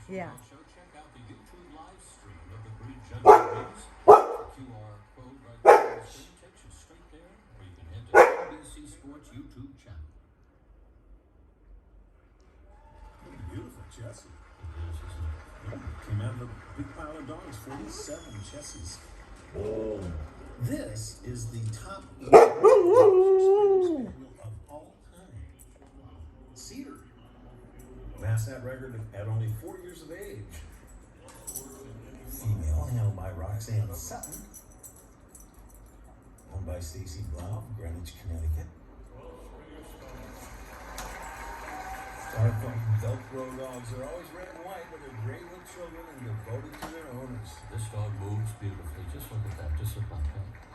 Yeah. Also, check out the YouTube live stream of the breed judging race. The QR code right there on the screen takes you straight there, or you can head to NBC Sports YouTube channel. What a beautiful Jessie. It is, isn't it? Came out of a big pile of dogs, 47 Jessies. This is the top Spaniel of all time. Cedar. Amassed that record at only 4 years of age. Female held by Roxanne Sutton. Owned by Stacy Blau, Greenwich, Connecticut. Velcro dogs are always red and white, but they're great with children and devoted to their owners. This dog moves beautifully. Just look at that. Just look like that.